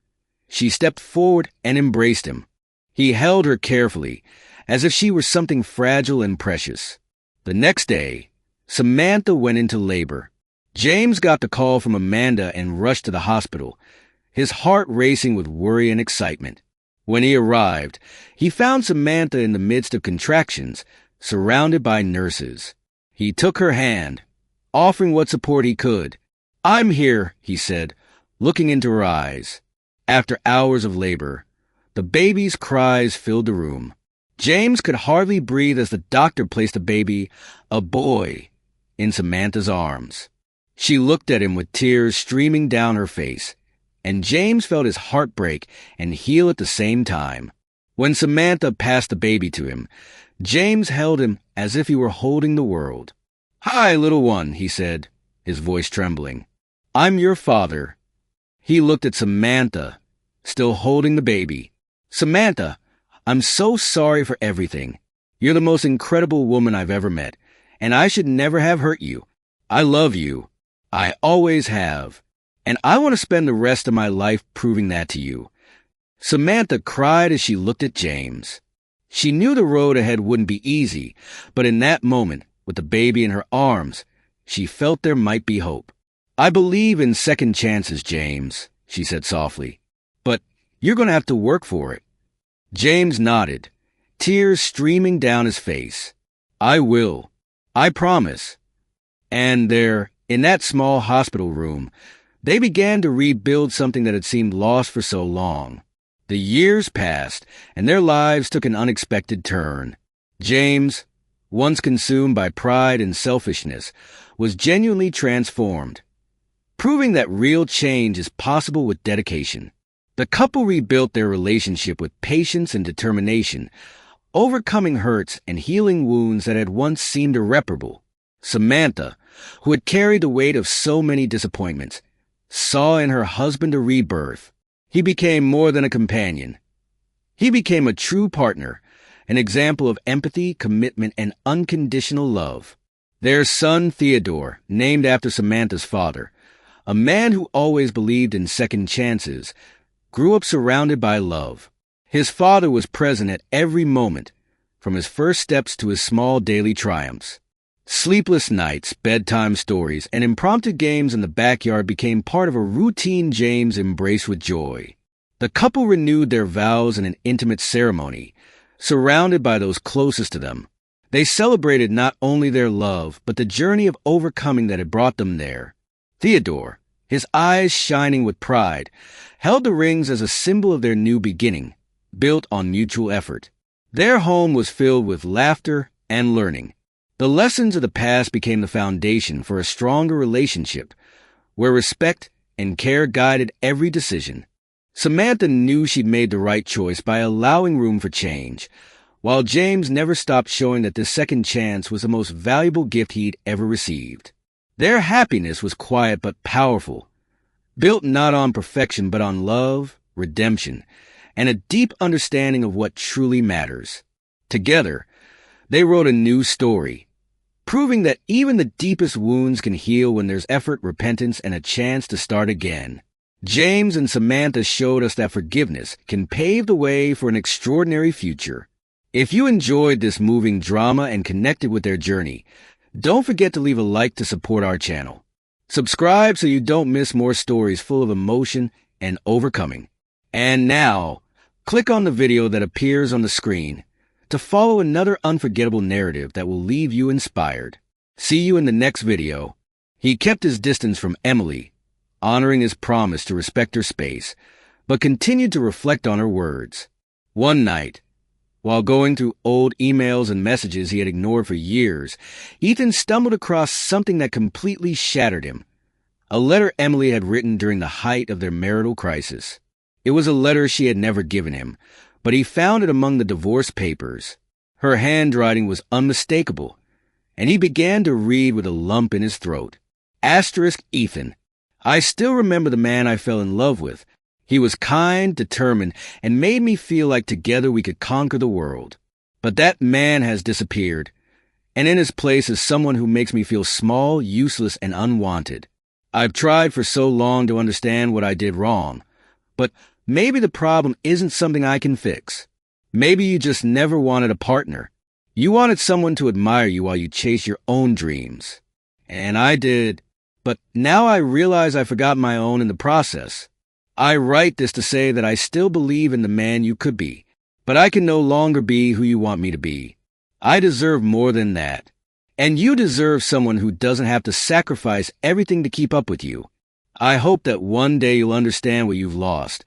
she stepped forward and embraced him. He held her carefully, as if she were something fragile and precious. The next day, Samantha went into labor. James got the call from Amanda and rushed to the hospital, his heart racing with worry and excitement. When he arrived, he found Samantha in the midst of contractions, surrounded by nurses. He took her hand, offering what support he could. "I'm here," he said, looking into her eyes. After hours of labor, the baby's cries filled the room. James could hardly breathe as the doctor placed the baby, a boy, in Samantha's arms. She looked at him with tears streaming down her face, and James felt his heart break and heal at the same time. When Samantha passed the baby to him, James held him as if he were holding the world. "Hi, little one," he said, his voice trembling. "I'm your father." He looked at Samantha, still holding the baby. "Samantha, I'm so sorry for everything. You're the most incredible woman I've ever met, and I should never have hurt you. I love you. I always have. And I want to spend the rest of my life proving that to you." Samantha cried as she looked at James. She knew the road ahead wouldn't be easy, but in that moment, with the baby in her arms, she felt there might be hope. "I believe in second chances, James," she said softly. "But You're going to have to work for it. James nodded, tears streaming down his face. I will. I promise. And there, in that small hospital room, they began to rebuild something that had seemed lost for so long. The years passed, and their lives took an unexpected turn. James, once consumed by pride and selfishness, was genuinely transformed, proving that real change is possible with dedication. The couple rebuilt their relationship with patience and determination, overcoming hurts and healing wounds that had once seemed irreparable. Samantha, who had carried the weight of so many disappointments, saw in her husband a rebirth. He became more than a companion. He became a true partner, an example of empathy, commitment, and unconditional love. Their son, Theodore, named after Samantha's father, a man who always believed in second chances, grew up surrounded by love. His father was present at every moment, from his first steps to his small daily triumphs. Sleepless nights, bedtime stories, and impromptu games in the backyard became part of a routine James embraced with joy. The couple renewed their vows in an intimate ceremony, surrounded by those closest to them. They celebrated not only their love, but the journey of overcoming that had brought them there. Theodore, his eyes shining with pride, held the rings as a symbol of their new beginning, built on mutual effort. Their home was filled with laughter and learning. The lessons of the past became the foundation for a stronger relationship, where respect and care guided every decision. Samantha knew she'd made the right choice by allowing room for change, while James never stopped showing that this second chance was the most valuable gift he'd ever received. Their happiness was quiet but powerful, built not on perfection but on love, redemption, and a deep understanding of what truly matters. Together, they wrote a new story, proving that even the deepest wounds can heal when there's effort, repentance, and a chance to start again. James and Samantha showed us that forgiveness can pave the way for an extraordinary future. If you enjoyed this moving drama and connected with their journey, don't forget to leave a like to support our channel. Subscribe so you don't miss more stories full of emotion and overcoming. And now, click on the video that appears on the screen to follow another unforgettable narrative that will leave you inspired. See you in the next video. He kept his distance from Emily, honoring his promise to respect her space, but continued to reflect on her words. One night, while going through old emails and messages he had ignored for years, Ethan stumbled across something that completely shattered him. A letter Emily had written during the height of their marital crisis. It was a letter she had never given him, but he found it among the divorce papers. Her handwriting was unmistakable, and he began to read with a lump in his throat. Asterisk Ethan. I still remember the man I fell in love with. He was kind, determined, and made me feel like together we could conquer the world. But that man has disappeared, and in his place is someone who makes me feel small, useless, and unwanted. I've tried for so long to understand what I did wrong, but maybe the problem isn't something I can fix. Maybe you just never wanted a partner. You wanted someone to admire you while you chase your own dreams. And I did, but now I realize I forgot my own in the process. I write this to say that I still believe in the man you could be, but I can no longer be who you want me to be. I deserve more than that. And you deserve someone who doesn't have to sacrifice everything to keep up with you. I hope that one day you'll understand what you've lost,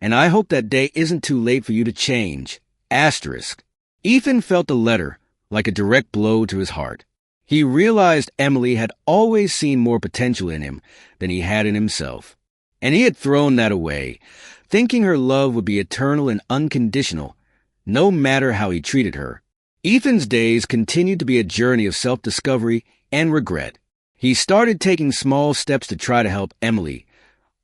and I hope that day isn't too late for you to change. Asterisk. Ethan felt the letter like a direct blow to his heart. He realized Emily had always seen more potential in him than he had in himself, and he had thrown that away, thinking her love would be eternal and unconditional, no matter how he treated her. Ethan's days continued to be a journey of self-discovery and regret. He started taking small steps to try to help Emily,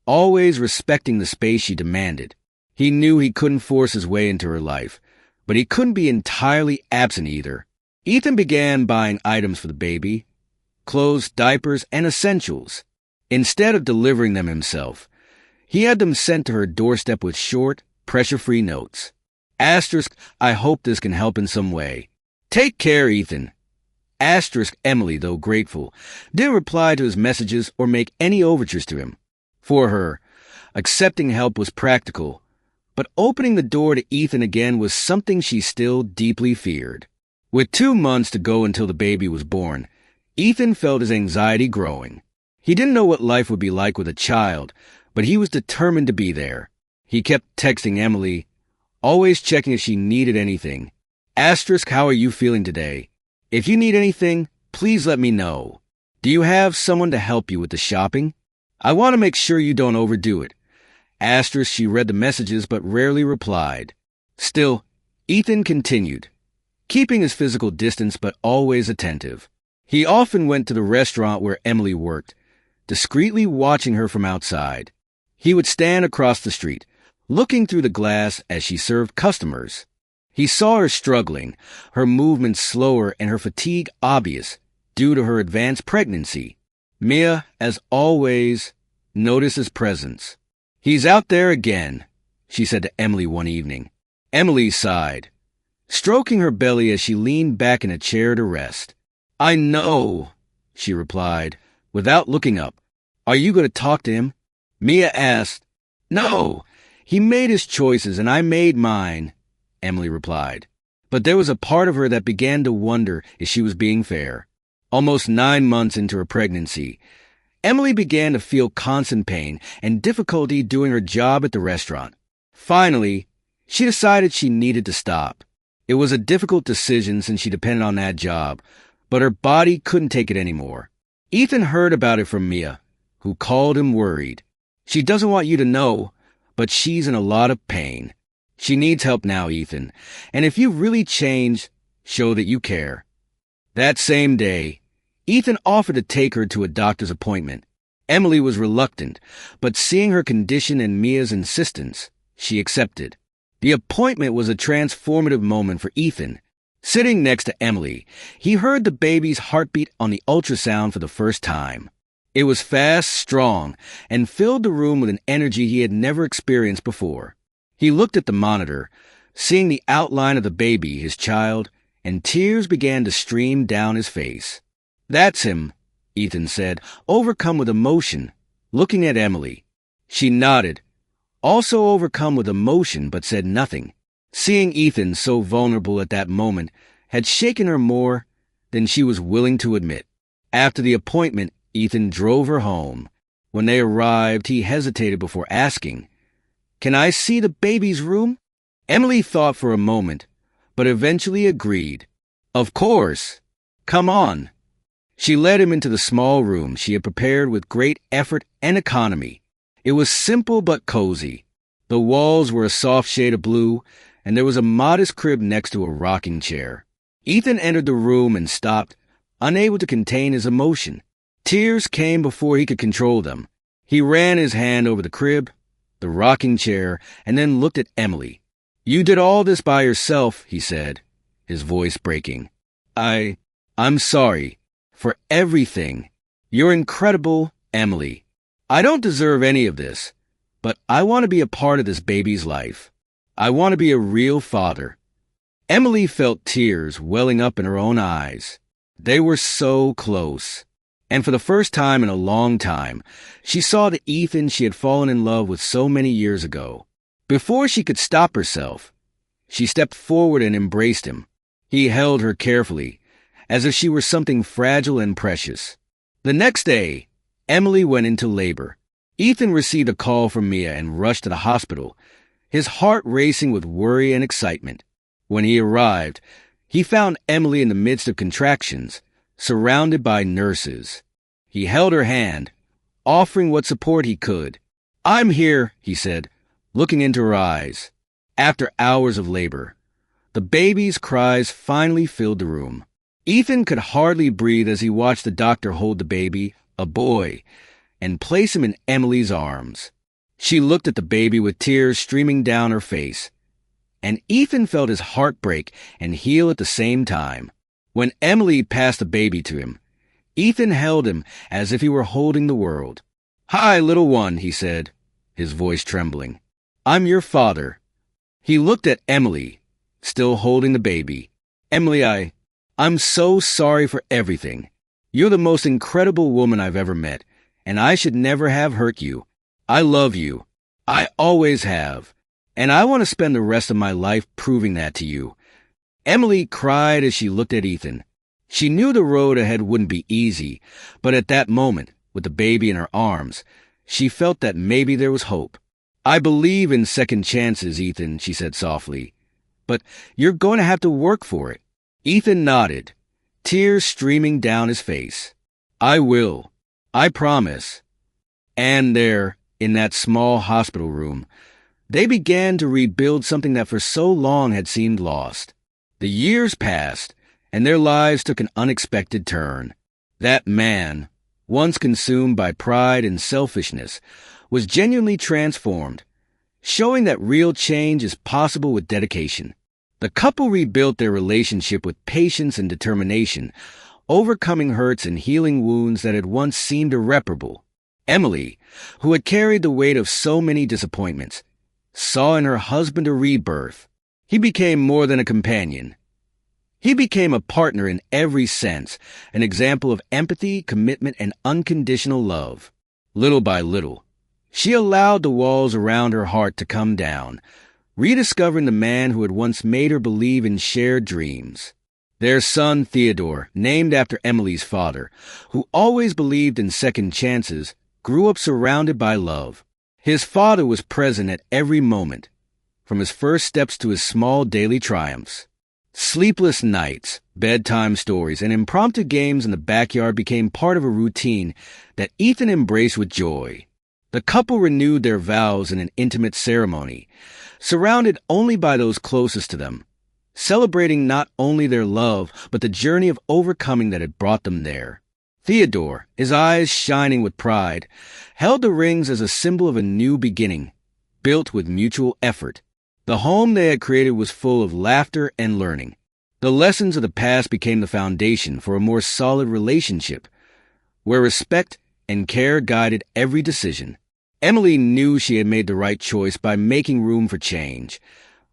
always respecting the space she demanded. He knew he couldn't force his way into her life, but he couldn't be entirely absent either. Ethan began buying items for the baby, clothes, diapers, and essentials. Instead of delivering them himself, he had them sent to her doorstep with short, pressure-free notes. Asterisk, I hope this can help in some way. Take care, Ethan. Asterisk Emily, though grateful, didn't reply to his messages or make any overtures to him. For her, accepting help was practical, but opening the door to Ethan again was something she still deeply feared. With 2 months to go until the baby was born, Ethan felt his anxiety growing. He didn't know what life would be like with a child, but he was determined to be there. He kept texting Emily, always checking if she needed anything. Asterisk, how are you feeling today? If you need anything, please let me know. Do you have someone to help you with the shopping? I want to make sure you don't overdo it. Asterisk, she read the messages but rarely replied. Still, Ethan continued, keeping his physical distance but always attentive. He often went to the restaurant where Emily worked, discreetly watching her from outside. He would stand across the street, looking through the glass as she served customers. He saw her struggling, her movements slower and her fatigue obvious due to her advanced pregnancy. Mia, as always, noticed his presence. He's out there again, she said to Emily one evening. Emily sighed, stroking her belly as she leaned back in a chair to rest. I know, she replied, without looking up. Are you going to talk to him? Mia asked. No, he made his choices and I made mine, Emily replied. But there was a part of her that began to wonder if she was being fair. Almost 9 months into her pregnancy, Emily began to feel constant pain and difficulty doing her job at the restaurant. Finally, she decided she needed to stop. It was a difficult decision since she depended on that job, but her body couldn't take it anymore. Ethan heard about it from Mia, who called him worried. She doesn't want you to know, but she's in a lot of pain. She needs help now, Ethan, and if you really change, show that you care. That same day, Ethan offered to take her to a doctor's appointment. Emily was reluctant, but seeing her condition and Mia's insistence, she accepted. The appointment was a transformative moment for Ethan. Sitting next to Emily, he heard the baby's heartbeat on the ultrasound for the first time. It was fast, strong, and filled the room with an energy he had never experienced before. He looked at the monitor, seeing the outline of the baby, his child, and tears began to stream down his face. That's him, Ethan said, overcome with emotion, looking at Emily. She nodded, also overcome with emotion, but said nothing. Seeing Ethan so vulnerable at that moment had shaken her more than she was willing to admit. After the appointment, Ethan drove her home. When they arrived, he hesitated before asking, Can I see the baby's room? Emily thought for a moment, but eventually agreed. Of course. Come on. She led him into the small room she had prepared with great effort and economy. It was simple but cozy. The walls were a soft shade of blue, and there was a modest crib next to a rocking chair. Ethan entered the room and stopped, unable to contain his emotion. Tears came before he could control them. He ran his hand over the crib, the rocking chair, and then looked at Emily. You did all this by yourself, he said, his voice breaking. I'm sorry. For everything. You're incredible, Emily. I don't deserve any of this, but I want to be a part of this baby's life. I want to be a real father. Emily felt tears welling up in her own eyes. They were so close. And for the first time in a long time, she saw the Ethan she had fallen in love with so many years ago. Before she could stop herself, she stepped forward and embraced him. He held her carefully, as if she were something fragile and precious. The next day, Emily went into labor. Ethan received a call from Mia and rushed to the hospital, his heart racing with worry and excitement. When he arrived, he found Emily in the midst of contractions, surrounded by nurses. He held her hand, offering what support he could. I'm here, he said, looking into her eyes. After hours of labor, the baby's cries finally filled the room. Ethan could hardly breathe as he watched the doctor hold the baby, a boy, and place him in Emily's arms. She looked at the baby with tears streaming down her face, and Ethan felt his heart break and heal at the same time. When Emily passed the baby to him, Ethan held him as if he were holding the world. Hi, little one, he said, his voice trembling. I'm your father. He looked at Emily, still holding the baby. Emily, I'm so sorry for everything. You're the most incredible woman I've ever met, and I should never have hurt you. I love you. I always have. And I want to spend the rest of my life proving that to you. Emily cried as she looked at Ethan. She knew the road ahead wouldn't be easy, but at that moment, with the baby in her arms, she felt that maybe there was hope. I believe in second chances, Ethan, she said softly. But you're going to have to work for it. Ethan nodded, tears streaming down his face. I will. I promise. And there, in that small hospital room, they began to rebuild something that for so long had seemed lost. The years passed, and their lives took an unexpected turn. That man, once consumed by pride and selfishness, was genuinely transformed, showing that real change is possible with dedication. The couple rebuilt their relationship with patience and determination, overcoming hurts and healing wounds that had once seemed irreparable. Emily, who had carried the weight of so many disappointments, saw in her husband a rebirth. He became more than a companion. He became a partner in every sense, an example of empathy, commitment, and unconditional love. Little by little, she allowed the walls around her heart to come down, rediscovering the man who had once made her believe in shared dreams. Their son, Theodore, named after Emily's father, who always believed in second chances, grew up surrounded by love. His father was present at every moment, from his first steps to his small daily triumphs. Sleepless nights, bedtime stories, and impromptu games in the backyard became part of a routine that Ethan embraced with joy. The couple renewed their vows in an intimate ceremony, surrounded only by those closest to them, celebrating not only their love, but the journey of overcoming that had brought them there. Theodore, his eyes shining with pride, held the rings as a symbol of a new beginning, built with mutual effort. The home they had created was full of laughter and learning. The lessons of the past became the foundation for a more solid relationship, where respect and care guided every decision. Emily knew she had made the right choice by making room for change,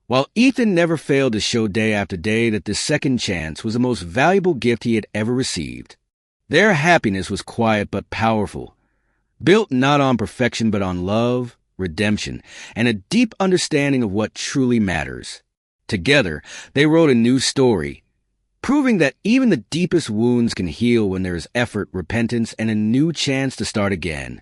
while Ethan never failed to show day after day that this second chance was the most valuable gift he had ever received. Their happiness was quiet but powerful, built not on perfection but on love, redemption, and a deep understanding of what truly matters. Together, they wrote a new story, proving that even the deepest wounds can heal when there is effort, repentance, and a new chance to start again.